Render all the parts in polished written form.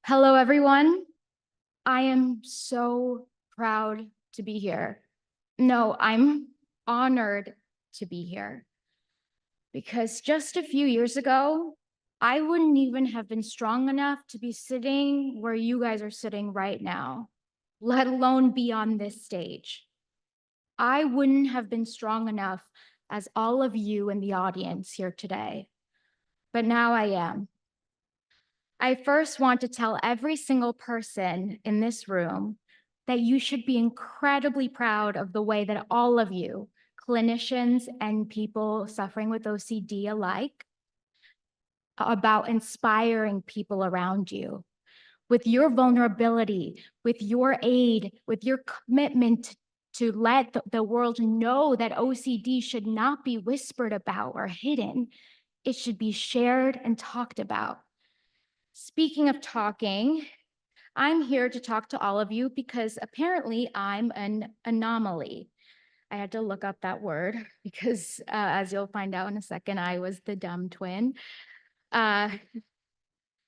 Hello, everyone. I am so proud to be here. No, I'm honored to be here because just a few years ago, I wouldn't even have been strong enough to be sitting where you guys are sitting right now, let alone be on this stage. I wouldn't have been strong enough as all of you in the audience here today, but now I am. I first want to tell every single person in this room that you should be incredibly proud of the way that all of you, clinicians and people suffering with OCD alike, about inspiring people around you. With your vulnerability, with your aid, with your commitment to let the world know that OCD should not be whispered about or hidden, it should be shared and talked about. Speaking of talking, I'm here to talk to all of you because apparently I'm an anomaly. I had to look up that word because as you'll find out in a second, I was the dumb twin.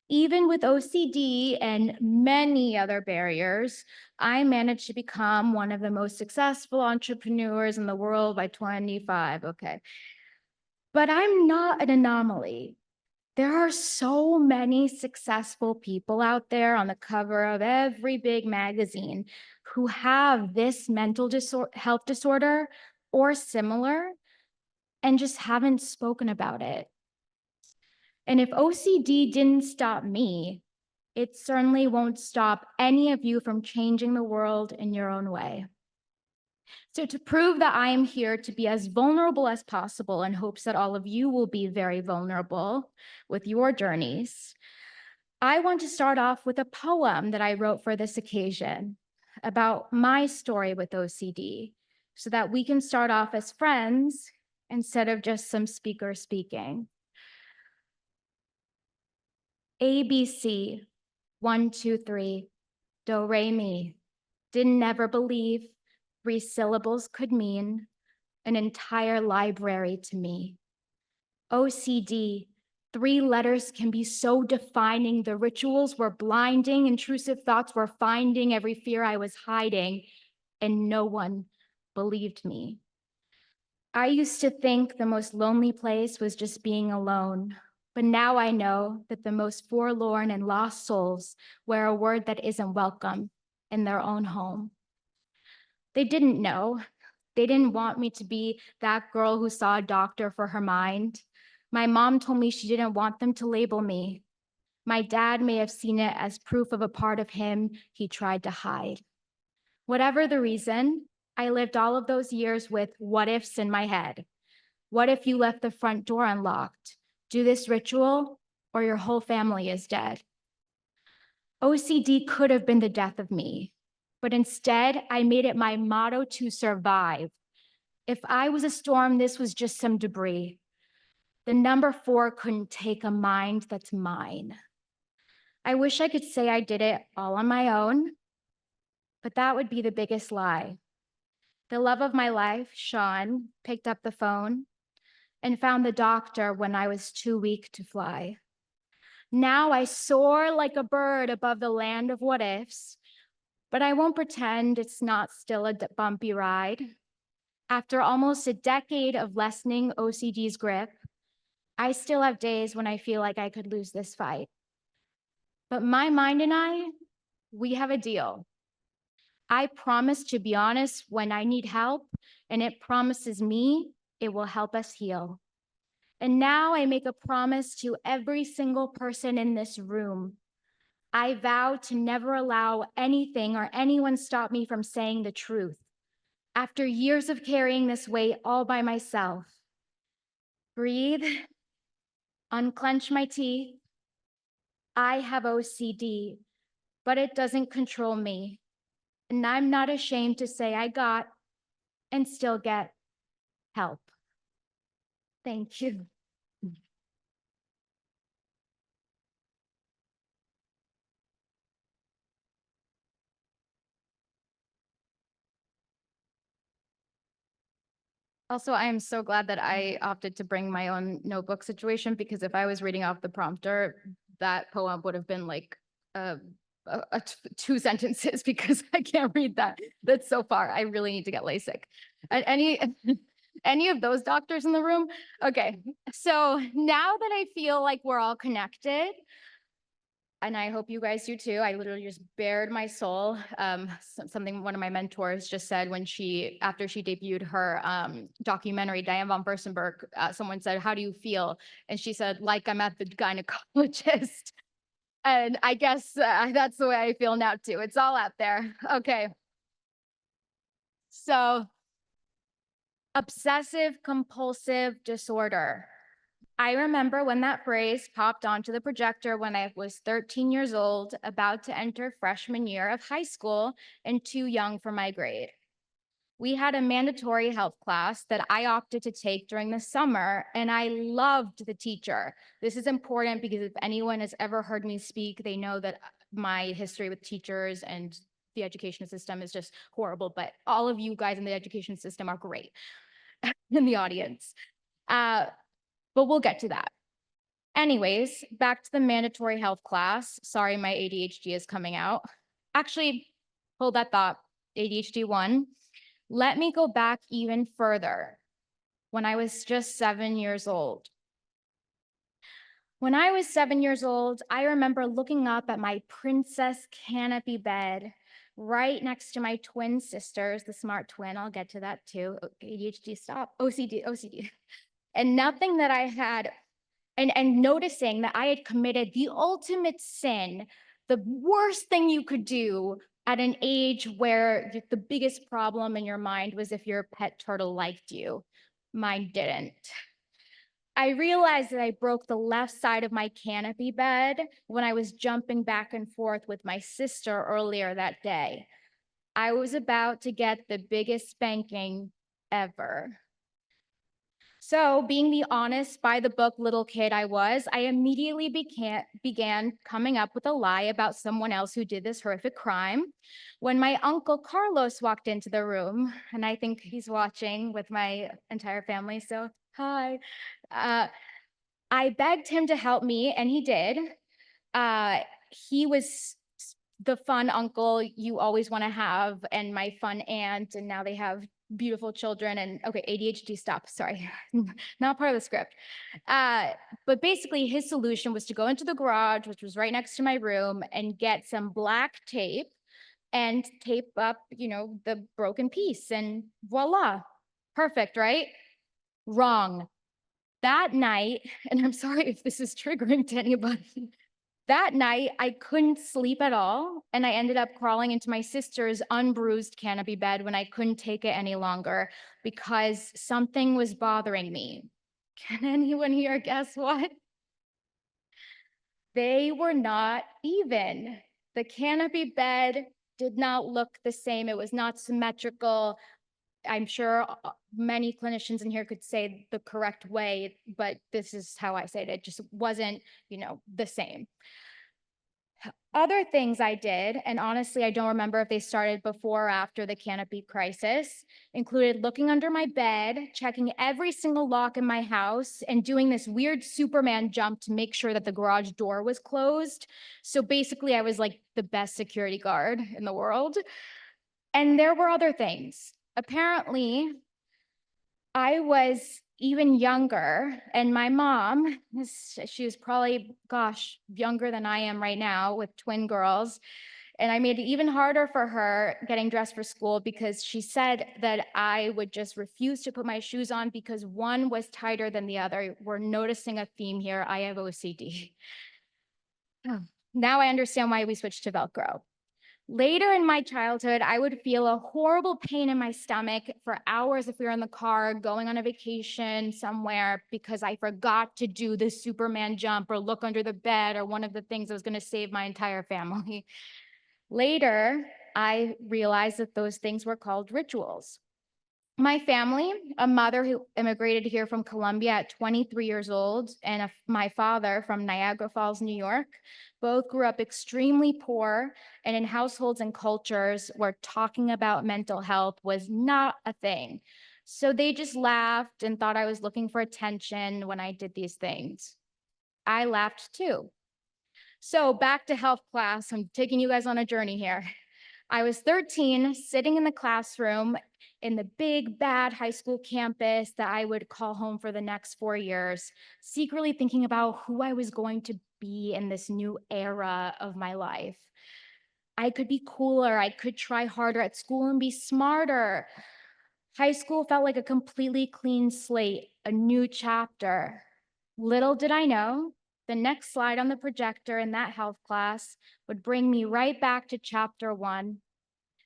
Even with OCD and many other barriers, I managed to become one of the most successful entrepreneurs in the world by 25, okay. But I'm not an anomaly. There are so many successful people out there on the cover of every big magazine who have this mental health disorder or similar and just haven't spoken about it. And if OCD didn't stop me, it certainly won't stop any of you from changing the world in your own way. So to prove that I am here to be as vulnerable as possible in hopes that all of you will be very vulnerable with your journeys, I want to start off with a poem that I wrote for this occasion about my story with OCD so that we can start off as friends instead of just some speaker speaking. ABC, 1, 2, 3, do, re, mi. Didn't never believe 3 syllables could mean an entire library to me. OCD, 3 letters can be so defining. The rituals were blinding, intrusive thoughts were finding every fear I was hiding, and no one believed me. I used to think the most lonely place was just being alone, but now I know that the most forlorn and lost souls wear a word that isn't welcome in their own home. They didn't know. They didn't want me to be that girl who saw a doctor for her mind. My mom told me she didn't want them to label me. My dad may have seen it as proof of a part of him he tried to hide. Whatever the reason, I lived all of those years with what ifs in my head. What if you left the front door unlocked? Do this ritual or your whole family is dead. OCD could have been the death of me, but instead I made it my motto to survive. If I was a storm, this was just some debris. The number 4 couldn't take a mind that's mine. I wish I could say I did it all on my own, but that would be the biggest lie. The love of my life, Sean, picked up the phone and found the doctor when I was too weak to fly. Now I soar like a bird above the land of what ifs, but I won't pretend it's not still a bumpy ride. After almost a decade of lessening OCD's grip, I still have days when I feel like I could lose this fight. But my mind and I, we have a deal. I promise to be honest when I need help, and it promises me it will help us heal. And now I make a promise to every single person in this room. I vow to never allow anything or anyone stop me from saying the truth. After years of carrying this weight all by myself, breathe, unclench my teeth. I have OCD, but it doesn't control me. And I'm not ashamed to say I got and still get help. Thank you. Also, I am so glad that I opted to bring my own notebook situation because if I was reading off the prompter, that poem would have been like two sentences because I can't read that. That's so far. I really need to get LASIK. Any of those doctors in the room? Okay. So now that I feel like we're all connected, and I hope you guys do too. I literally just bared my soul. Something one of my mentors just said when after she debuted her documentary, Diane von Furstenberg, someone said, "How do you feel?" And she said, "Like I'm at the gynecologist." And I guess that's the way I feel now too. It's all out there. Okay. So, obsessive compulsive disorder. I remember when that phrase popped onto the projector when I was 13 years old, about to enter freshman year of high school and too young for my grade. We had a mandatory health class that I opted to take during the summer, and I loved the teacher. This is important because if anyone has ever heard me speak, they know that my history with teachers and the education system is just horrible, but all of you guys in the education system are great in the audience. But we'll get to that. Anyways, back to the mandatory health class. Sorry, my ADHD is coming out. Actually, hold that thought, ADHD 1. Let me go back even further, when I was just 7 years old. When I was 7 years old, I remember looking up at my princess canopy bed right next to my twin sisters, the smart twin, I'll get to that too. ADHD, stop, OCD. And nothing that I had, and noticing that I had committed the ultimate sin, the worst thing you could do at an age where the biggest problem in your mind was if your pet turtle liked you. Mine didn't. I realized that I broke the left side of my canopy bed when I was jumping back and forth with my sister earlier that day. I was about to get the biggest spanking ever. So, being the honest, by the book little kid I was, I immediately began coming up with a lie about someone else who did this horrific crime. When my uncle Carlos walked into the room, and I think he's watching with my entire family, so hi. I begged him to help me, and he did. He was the fun uncle you always want to have, and my fun aunt, and now they have beautiful children. And okay, ADHD, stop, sorry, not part of the script. But basically his solution was to go into the garage, which was right next to my room, and get some black tape and tape up, the broken piece, and voila, perfect, right? Wrong. That night, and I'm sorry if this is triggering to anybody, that night, I couldn't sleep at all, and I ended up crawling into my sister's unbruised canopy bed when I couldn't take it any longer because something was bothering me. Can anyone here guess what? They were not even. The canopy bed did not look the same. It was not symmetrical. I'm sure many clinicians in here could say the correct way, but this is how I say it. It just wasn't, the same. Other things I did, and honestly, I don't remember if they started before or after the canopy crisis, included looking under my bed, checking every single lock in my house, and doing this weird Superman jump to make sure that the garage door was closed. So basically, I was like the best security guard in the world. And there were other things. Apparently, I was even younger, and my mom, she was probably, younger than I am right now with twin girls. And I made it even harder for her getting dressed for school because she said that I would just refuse to put my shoes on because one was tighter than the other. We're noticing a theme here. I have OCD. Now I understand why we switched to Velcro. Later in my childhood, I would feel a horrible pain in my stomach for hours if we were in the car going on a vacation somewhere because I forgot to do the Superman jump or look under the bed or one of the things that was going to save my entire family. Later, I realized that those things were called rituals. My family, a mother who immigrated here from Colombia at 23 years old, and my father from Niagara Falls, New York, both grew up extremely poor and in households and cultures where talking about mental health was not a thing. So they just laughed and thought I was looking for attention when I did these things. I laughed too. So back to health class. I'm taking you guys on a journey here. I was 13, sitting in the classroom in the big, bad high school campus that I would call home for the next 4 years, secretly thinking about who I was going to be in this new era of my life. I could be cooler. I could try harder at school and be smarter. High school felt like a completely clean slate, a new chapter. Little did I know, the next slide on the projector in that health class would bring me right back to chapter 1.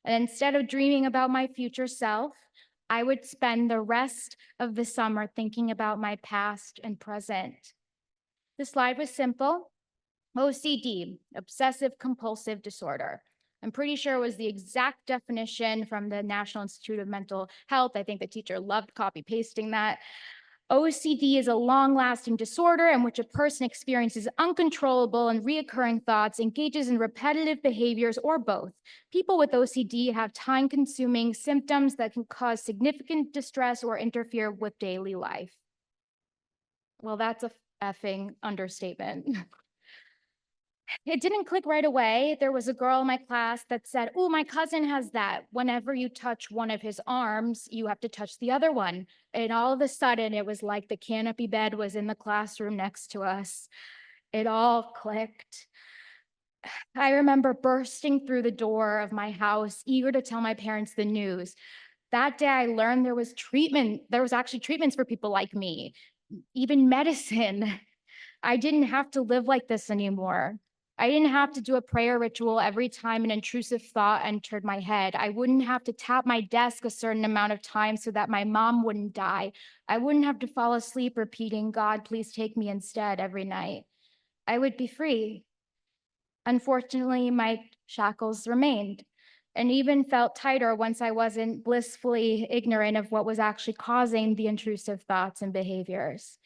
And instead of dreaming about my future self, I would spend the rest of the summer thinking about my past and present. The slide was simple: OCD, obsessive compulsive disorder. I'm pretty sure it was the exact definition from the National Institute of Mental Health. I think the teacher loved copy pasting that. OCD is a long-lasting disorder in which a person experiences uncontrollable and reoccurring thoughts, engages in repetitive behaviors, or both. People with OCD have time-consuming symptoms that can cause significant distress or interfere with daily life. Well, that's a effing understatement. It didn't click right away. There was a girl in my class that said, "Oh, my cousin has that. Whenever you touch one of his arms, you have to touch the other one." And all of a sudden, it was like the canopy bed was in the classroom next to us. It all clicked. I remember bursting through the door of my house, eager to tell my parents the news. That day, I learned there was treatment. There was actually treatments for people like me, even medicine. I didn't have to live like this anymore. I didn't have to do a prayer ritual every time an intrusive thought entered my head. I wouldn't have to tap my desk a certain amount of times so that my mom wouldn't die. I wouldn't have to fall asleep repeating, "God, please take me instead," every night. I would be free. Unfortunately, my shackles remained and even felt tighter once I wasn't blissfully ignorant of what was actually causing the intrusive thoughts and behaviors.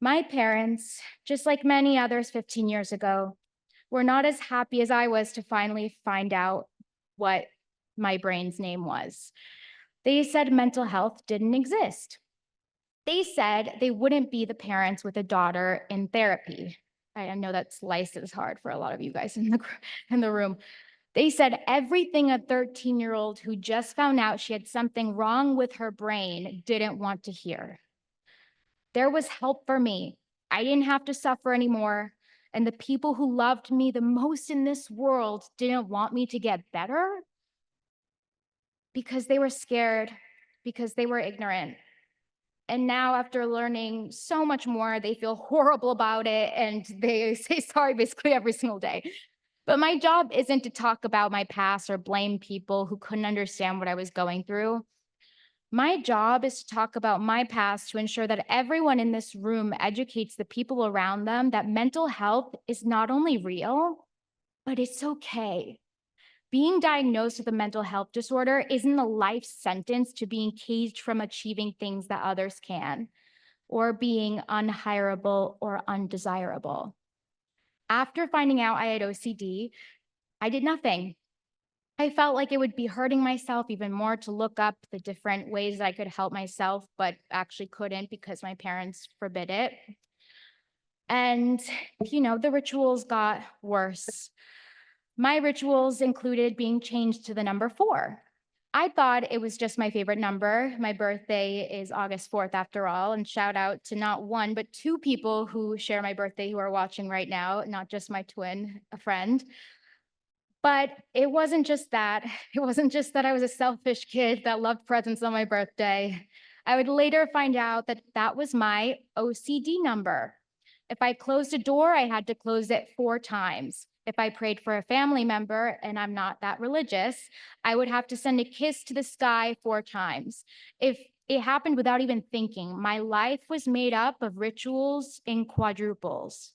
My parents, just like many others 15 years ago, were not as happy as I was to finally find out what my brain's name was. They said mental health didn't exist. They said they wouldn't be the parents with a daughter in therapy. I know that slice is hard for a lot of you guys in the room. They said everything a 13-year-old who just found out she had something wrong with her brain didn't want to hear. There was help for me. I didn't have to suffer anymore. And the people who loved me the most in this world didn't want me to get better because they were scared, because they were ignorant. And now, after learning so much more, they feel horrible about it and they say sorry basically every single day. But my job isn't to talk about my past or blame people who couldn't understand what I was going through. My job is to talk about my past to ensure that everyone in this room educates the people around them that mental health is not only real, but it's okay. Being diagnosed with a mental health disorder isn't a life sentence to being caged from achieving things that others can, or being unhireable or undesirable. After finding out I had OCD, I did nothing. I felt like it would be hurting myself even more to look up the different ways I could help myself, but actually couldn't because my parents forbid it. And, the rituals got worse. My rituals included being changed to the number 4. I thought it was just my favorite number. My birthday is August 4th after all, and shout out to not one, but 2 people who share my birthday who are watching right now, not just my twin, a friend. But it wasn't just that. It wasn't just that I was a selfish kid that loved presents on my birthday. I would later find out that that was my OCD number. If I closed a door, I had to close it 4 times. If I prayed for a family member, and I'm not that religious, I would have to send a kiss to the sky 4 times. If it happened without even thinking, my life was made up of rituals in quadruples.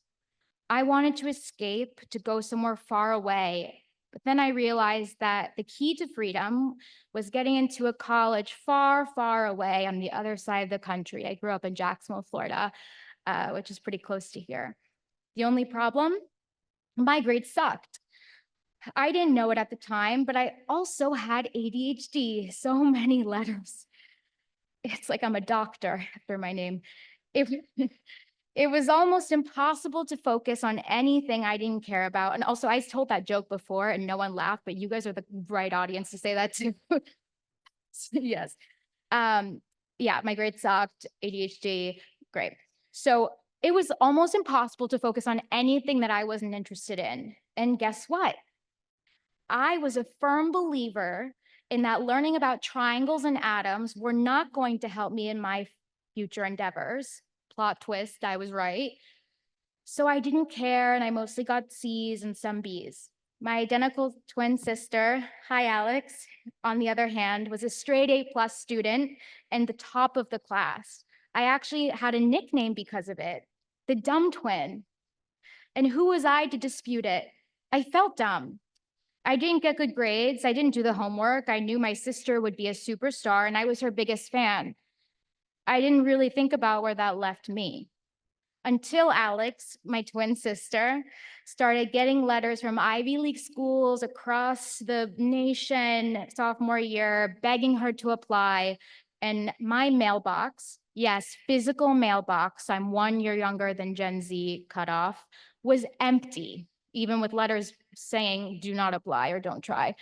I wanted to escape, to go somewhere far away. But then I realized that the key to freedom was getting into a college far, far away on the other side of the country. I grew up in Jacksonville, Florida, which is pretty close to here. The only problem? My grades sucked. I didn't know it at the time, but I also had ADHD, so many letters. It's like I'm a doctor after my name. It, It was almost impossible to focus on anything I didn't care about. And also, I told that joke before and no one laughed, but you guys are the right audience to say that too. Yes. Yeah, my grades sucked, ADHD, great. So it was almost impossible to focus on anything that I wasn't interested in. And guess what? I was a firm believer in that learning about triangles and atoms were not going to help me in my future endeavors. Plot twist, I was right. So I didn't care, and I mostly got C's and some B's. My identical twin sister, hi Alex, on the other hand, was a straight A+ student and the top of the class. I actually had a nickname because of it, the dumb twin. And who was I to dispute it? I felt dumb. I didn't get good grades. I didn't do the homework. I knew my sister would be a superstar, and I was her biggest fan. I didn't really think about where that left me until Alex, my twin sister, started getting letters from Ivy League schools across the nation sophomore year, begging her to apply. And my mailbox, yes, physical mailbox, I'm 1 year younger than Gen Z cutoff, was empty, even with letters saying do not apply or don't try.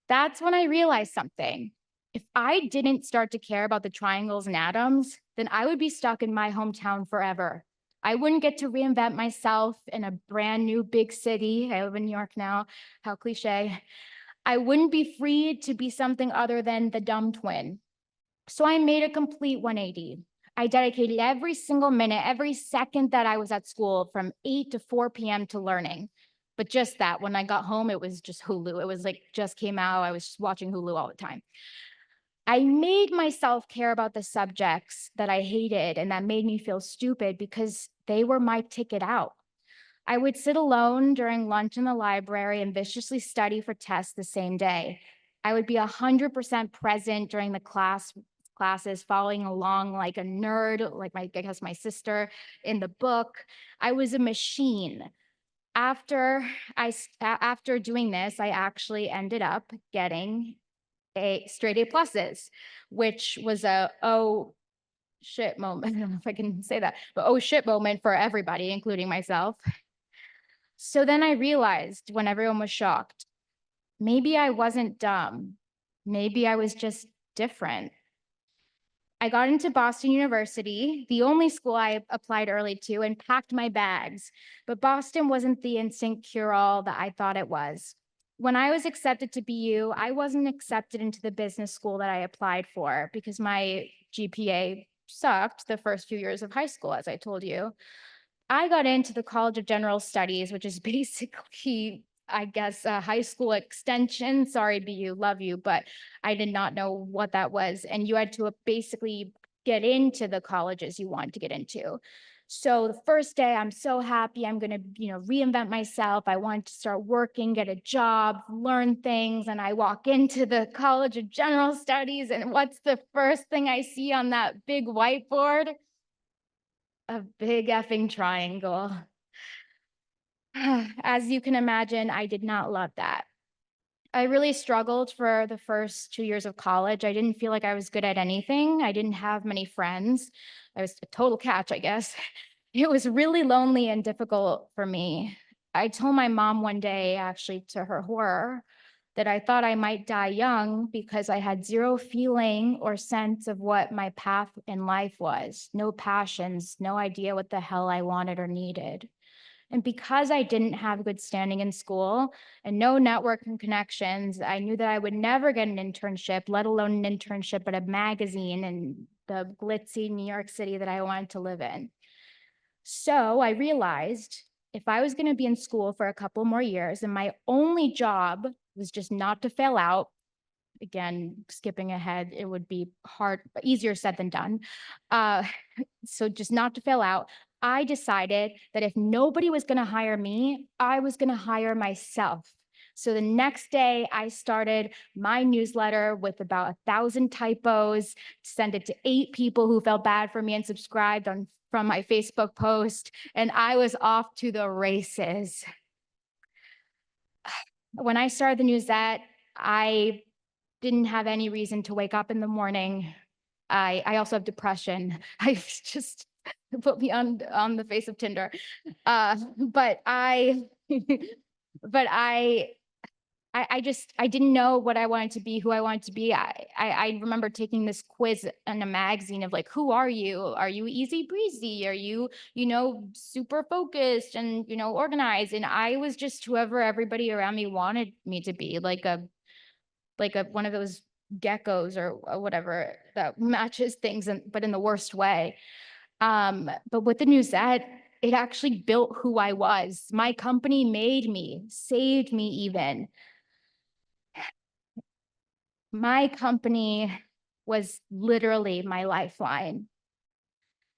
That's when I realized something. If I didn't start to care about the triangles and atoms, then I would be stuck in my hometown forever. I wouldn't get to reinvent myself in a brand new big city. I live in New York now, how cliche. I wouldn't be free to be something other than the dumb twin. So I made a complete 180. I dedicated every single minute, every second that I was at school from 8 to 4 p.m. to learning. But just that, when I got home, it was just Hulu. It was like just came out. I was just watching Hulu all the time. I made myself care about the subjects that I hated and that made me feel stupid because they were my ticket out. I would sit alone during lunch in the library and viciously study for tests the same day. I would be 100% present during the classes, following along like a nerd, like I guess my sister in the book. I was a machine. After doing this, I actually ended up getting a straight A pluses, which was a oh shit moment. I don't know if I can say that, but oh shit moment for everybody, including myself. So then I realized when everyone was shocked, maybe I wasn't dumb. Maybe I was just different. I got into Boston University, the only school I applied early to, and packed my bags. But Boston wasn't the instant cure-all that I thought it was. When I was accepted to BU, I wasn't accepted into the business school that I applied for because my GPA sucked the first few years of high school, as I told you. I got into the College of General Studies, which is basically, I guess, a high school extension. Sorry, BU, love you, but I did not know what that was. And you had to basically get into the colleges you wanted to get into. So the first day, I'm so happy. I'm going to, reinvent myself. I want to start working, get a job, learn things. And I walk into the College of General Studies, and what's the first thing I see on that big whiteboard? A big effing triangle. As you can imagine, I did not love that. I really struggled for the first 2 years of college. I didn't feel like I was good at anything. I didn't have many friends. I was a total catch, I guess. It was really lonely and difficult for me. I told my mom one day, actually to her horror, that I thought I might die young because I had zero feeling or sense of what my path in life was. No passions, no idea what the hell I wanted or needed. And because I didn't have good standing in school and no networking connections, I knew that I would never get an internship, let alone an internship at a magazine in the glitzy New York City that I wanted to live in. So I realized if I was going to be in school for a couple more years and my only job was just not to fail out, again, skipping ahead, it would be hard, easier said than done. So just not to fail out, I decided that if nobody was going to hire me, I was going to hire myself. So the next day, I started my newsletter with about 1,000 typos, sent it to 8 people who felt bad for me and subscribed from my Facebook post, and I was off to the races. When I started the Newsette, I didn't have any reason to wake up in the morning. I also have depression. put me on the face of Tinder. But I, but I didn't know what I wanted to be, who I wanted to be. I remember taking this quiz in a magazine of like, who are you? Are you easy breezy? Are you, super focused and, organized? And I was just whoever everybody around me wanted me to be, like a one of those geckos or whatever that matches things, but in the worst way. But with the Newsette, it actually built who I was. My company made me, saved me even. My company was literally my lifeline.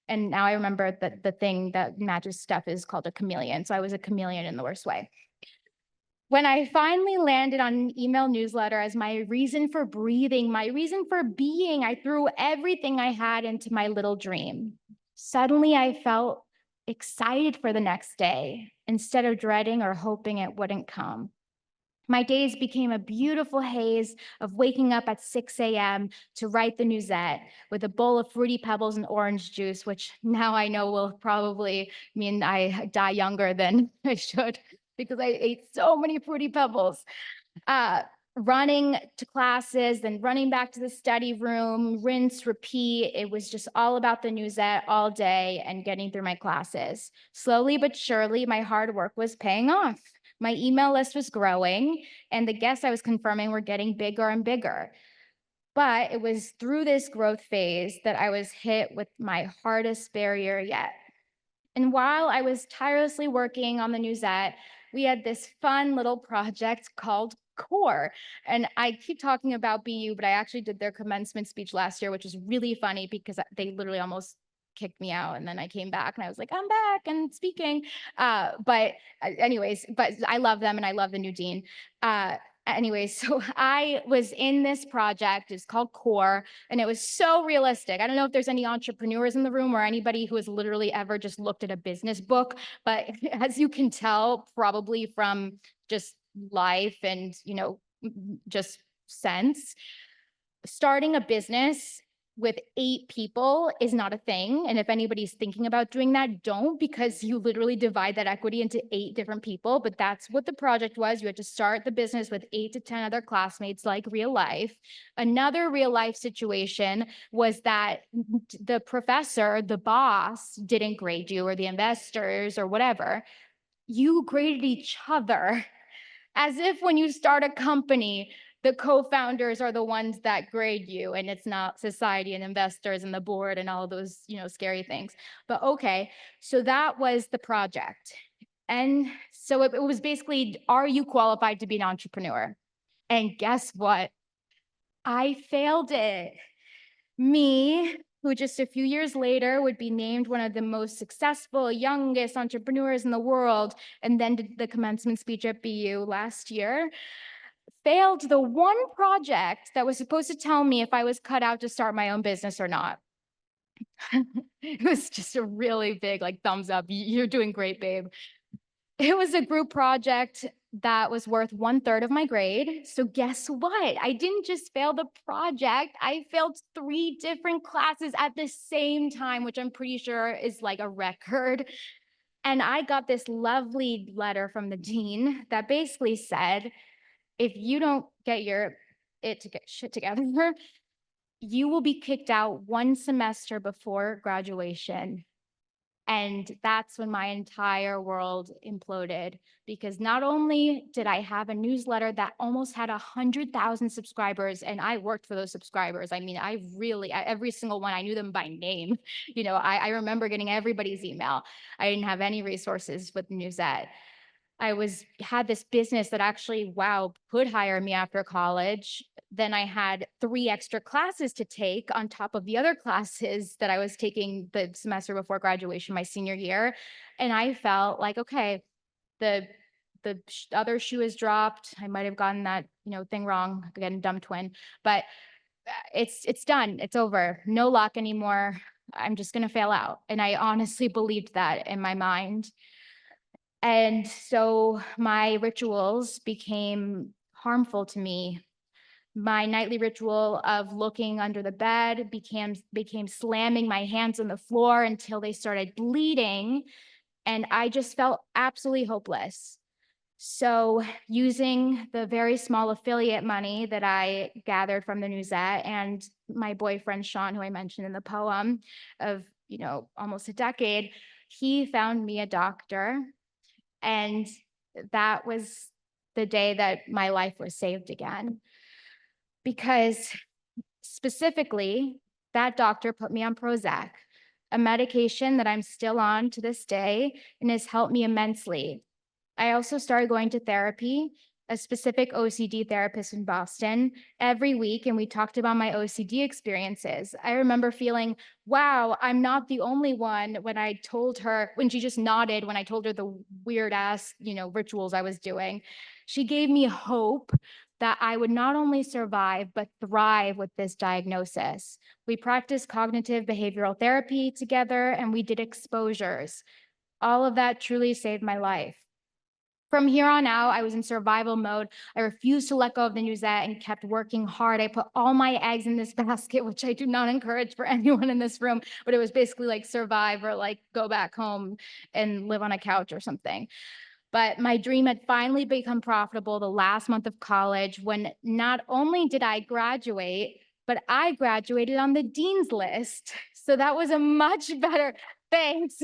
And now I remember that the thing that matches stuff is called a chameleon. So I was a chameleon in the worst way. When I finally landed on an email newsletter as my reason for breathing, my reason for being, I threw everything I had into my little dream. Suddenly I felt excited for the next day instead of dreading or hoping it wouldn't come. My days became a beautiful haze of waking up at 6 a.m. to write the Newsette with a bowl of Fruity Pebbles and orange juice, which now I know will probably mean I die younger than I should because I ate so many Fruity Pebbles. Running to classes, then running back to the study room, rinse, repeat. It was just all about the Newsette all day and getting through my classes. Slowly but surely, my hard work was paying off. My email list was growing, and the guests I was confirming were getting bigger and bigger. But it was through this growth phase that I was hit with my hardest barrier yet. And while I was tirelessly working on the Newsette, we had this fun little project called Core. And I keep talking about BU, but I actually did their commencement speech last year, which was really funny because they literally almost kicked me out. And then I came back and I was like, I'm back and speaking. But I love them and I love the new dean. So I was in this project. It's called Core, and it was so realistic. I don't know if there's any entrepreneurs in the room or anybody who has literally ever just looked at a business book, but as you can tell, probably from just life and, just sense, starting a business with 8 people is not a thing. And if anybody's thinking about doing that, don't, because you literally divide that equity into 8 different people. But that's what the project was. You had to start the business with 8 to 10 other classmates, like real life. Another real life situation was that the professor, the boss, didn't grade you, or the investors or whatever. You graded each other, as if when you start a company, the co-founders are the ones that grade you, and it's not society and investors and the board and all of those, scary things. But okay, so that was the project. And so it was basically, are you qualified to be an entrepreneur? And guess what? I failed it. Me, who just a few years later would be named one of the most successful, youngest entrepreneurs in the world, and then did the commencement speech at BU last year, failed the one project that was supposed to tell me if I was cut out to start my own business or not. It was just a really big, thumbs up. You're doing great, babe. It was a group project that was worth 1/3 of my grade. So guess what? I didn't just fail the project. I failed 3 different classes at the same time, which I'm pretty sure is like a record. And I got this lovely letter from the dean that basically said, if you don't get shit together, you will be kicked out 1 semester before graduation. And that's when my entire world imploded, because not only did I have a newsletter that almost had 100,000 subscribers, and I worked for those subscribers. I mean, every single one, I knew them by name. I remember getting everybody's email. I didn't have any resources with Newsette. I had this business that actually, could hire me after college. Then I had 3 extra classes to take on top of the other classes that I was taking the semester before graduation, my senior year. And I felt like, okay, the other shoe is dropped. I might have gotten that, thing wrong. Again, dumb twin, but it's done. It's over. No luck anymore. I'm just going to fail out. And I honestly believed that in my mind. And so my rituals became harmful to me. My nightly ritual of looking under the bed became slamming my hands on the floor until they started bleeding, and I just felt absolutely hopeless. So, using the very small affiliate money that I gathered from the Newsette and my boyfriend Sean, who I mentioned in the poem, of almost a decade, he found me a doctor, and that was the day that my life was saved again. Because specifically, that doctor put me on Prozac, a medication that I'm still on to this day and has helped me immensely. I also started going to therapy, a specific OCD therapist in Boston, every week, and we talked about my OCD experiences. I remember feeling, wow, I'm not the only one when she just nodded when I told her the weird ass, rituals I was doing. She gave me hope that I would not only survive, but thrive with this diagnosis. We practiced cognitive behavioral therapy together and we did exposures. All of that truly saved my life. From here on out, I was in survival mode. I refused to let go of the Newsette and kept working hard. I put all my eggs in this basket, which I do not encourage for anyone in this room, but it was basically like survive or like go back home and live on a couch or something. But my dream had finally become profitable the last month of college when not only did I graduate, but I graduated on the dean's list. So that was a much better, thanks.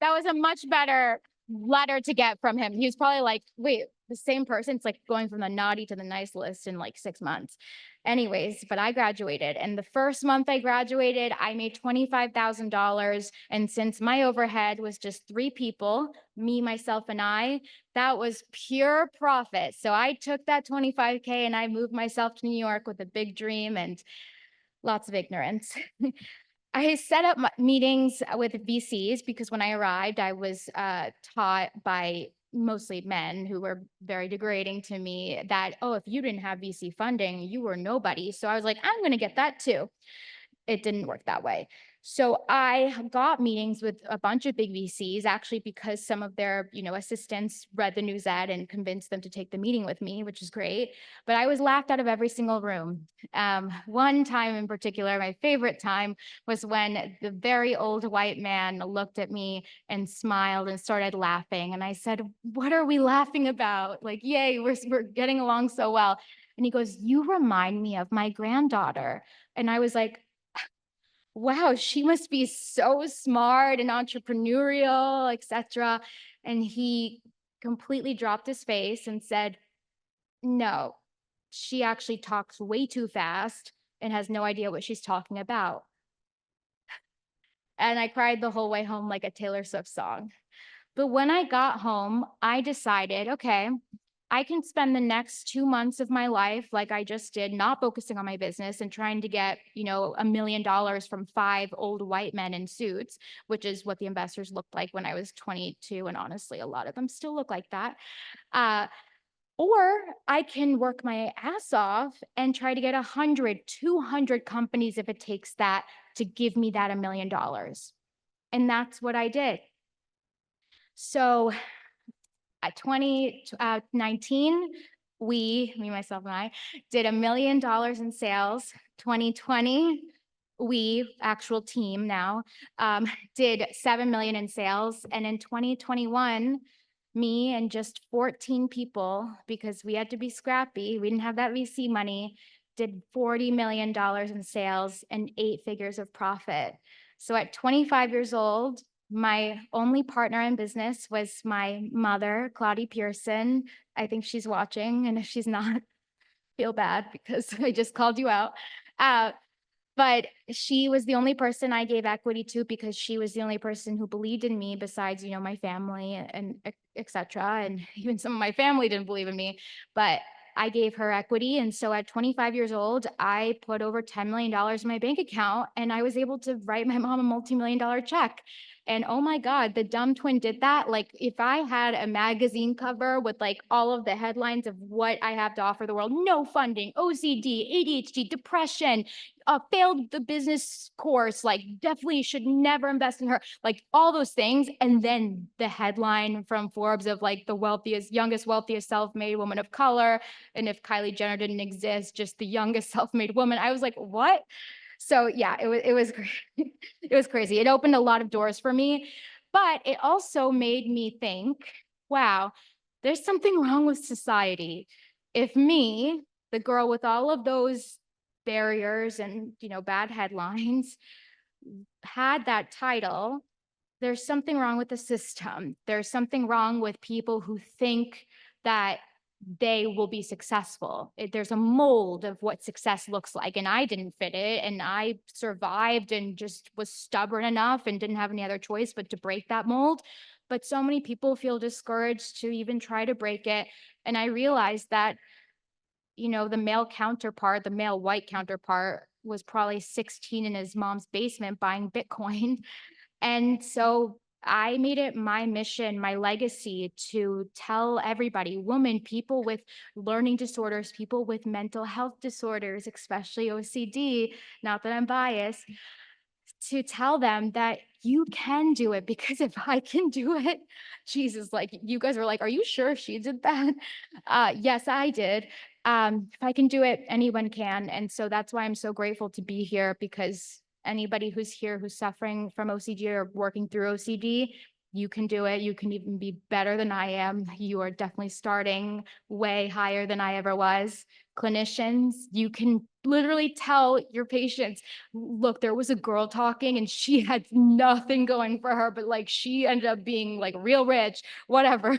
That was a much better letter to get from him. He was probably like, wait, the same person? It's like going from the naughty to the nice list in like 6 months. Anyways, but I graduated. And the first month I graduated, I made $25,000. And since my overhead was just 3 people, me, myself, and I, that was pure profit. So I took that 25K and I moved myself to New York with a big dream and lots of ignorance. I set up meetings with VCs because when I arrived, I was taught by mostly men who were very degrading to me that, oh, if you didn't have VC funding, you were nobody. So I was like, I'm going to get that too. It didn't work that way. So I got meetings with a bunch of big VCs, actually, because some of their, assistants read the Newsette and convinced them to take the meeting with me, which is great. But I was laughed out of every single room. One time in particular, my favorite time, was when the very old white man looked at me and smiled and started laughing. And I said, "What are we laughing about? Like, yay, we're getting along so well." And he goes, "You remind me of my granddaughter." And I was like, wow, she must be so smart and entrepreneurial, etc. And he completely dropped his face and said, no, she actually talks way too fast and has no idea what she's talking about. And I cried the whole way home like a Taylor Swift song. But when I got home, I decided, okay, I can spend the next 2 months of my life, like I just did, not focusing on my business and trying to get, $1 million from 5 old white men in suits, which is what the investors looked like when I was 22. And honestly, a lot of them still look like that. Or I can work my ass off and try to get 100, 200 companies, if it takes that, to give me that $1 million. And that's what I did. So at 2019, me, myself, and I, did $1 million in sales. 2020, we, actual team now, did 7 million in sales. And in 2021, me and just 14 people, because we had to be scrappy, we didn't have that VC money, did $40 million in sales and 8 figures of profit. So at 25 years old, my only partner in business was my mother, Claudia Pierson. I think she's watching, and if she's not, feel bad because I just called you out. But she was the only person I gave equity to because she was the only person who believed in me besides, my family and et cetera. And even some of my family didn't believe in me, but I gave her equity. And so at 25 years old, I put over $10 million in my bank account and I was able to write my mom a multi-million-dollar check. And oh my God, the dumb twin did that. Like if I had a magazine cover with like all of the headlines of what I have to offer the world, no funding, OCD, ADHD, depression, failed the business course, like definitely should never invest in her, like all those things. And then the headline from Forbes of like the youngest, wealthiest self-made woman of color. And if Kylie Jenner didn't exist, just the youngest self-made woman. I was like, what? So yeah, it was it was crazy. It opened a lot of doors for me, but it also made me think, wow, there's something wrong with society. If me, the girl with all of those barriers and, bad headlines, had that title, there's something wrong with the system. There's something wrong with people who think that they will be successful. There's a mold of what success looks like, and I didn't fit it, and I survived and just was stubborn enough and didn't have any other choice but to break that mold. But so many people feel discouraged to even try to break it. And I realized that, the male white counterpart was probably 16 in his mom's basement buying Bitcoin. And so I made it my mission, my legacy to tell everybody, women, people with learning disorders, people with mental health disorders, especially OCD, not that I'm biased, to tell them that you can do it, because if I can do it, Jesus, like you guys were like, are you sure she did that? Yes, I did. If I can do it, anyone can. And so that's why I'm so grateful to be here, because anybody who's here who's suffering from OCD or working through OCD, you can do it. You can even be better than I am. You are definitely starting way higher than I ever was. Clinicians, you can literally tell your patients, look, there was a girl talking and she had nothing going for her, but like she ended up being like real rich, whatever.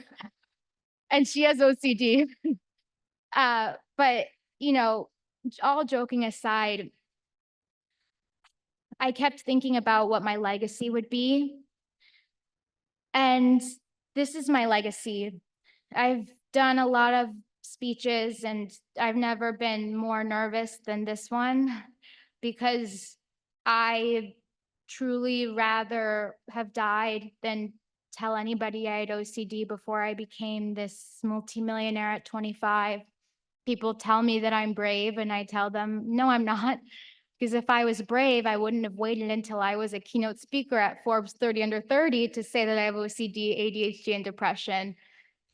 And she has OCD. But, all joking aside, I kept thinking about what my legacy would be. And this is my legacy. I've done a lot of speeches and I've never been more nervous than this one, because I truly rather have died than tell anybody I had OCD before I became this multimillionaire at 25. People tell me that I'm brave and I tell them, no, I'm not. Because if I was brave, I wouldn't have waited until I was a keynote speaker at Forbes 30 under 30 to say that I have OCD, ADHD, and depression.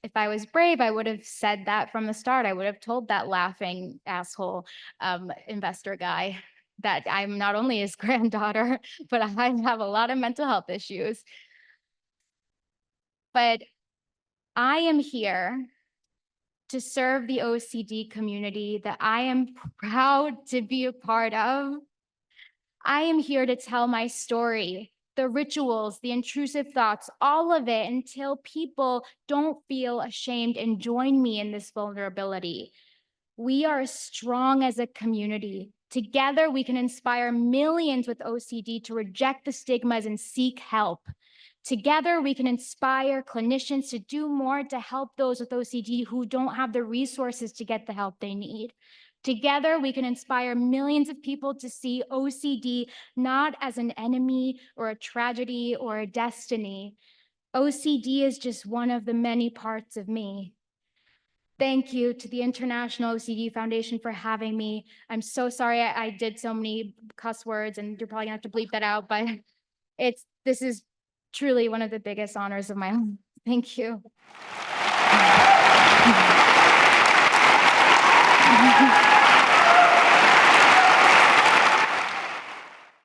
If I was brave, I would have said that from the start. I would have told that laughing asshole investor guy that I'm not only his granddaughter, but I have a lot of mental health issues. But I am here to serve the OCD community that I am proud to be a part of. I am here to tell my story, the rituals, the intrusive thoughts, all of it, until people don't feel ashamed and join me in this vulnerability. We are strong as a community. Together, we can inspire millions with OCD to reject the stigmas and seek help. Together, we can inspire clinicians to do more to help those with OCD who don't have the resources to get the help they need. Together, we can inspire millions of people to see OCD not as an enemy or a tragedy or a destiny. OCD is just one of the many parts of me. Thank you to the International OCD Foundation for having me. I'm so sorry I did so many cuss words, and you're probably gonna have to bleep that out, but this is truly one of the biggest honors of my life. Thank you.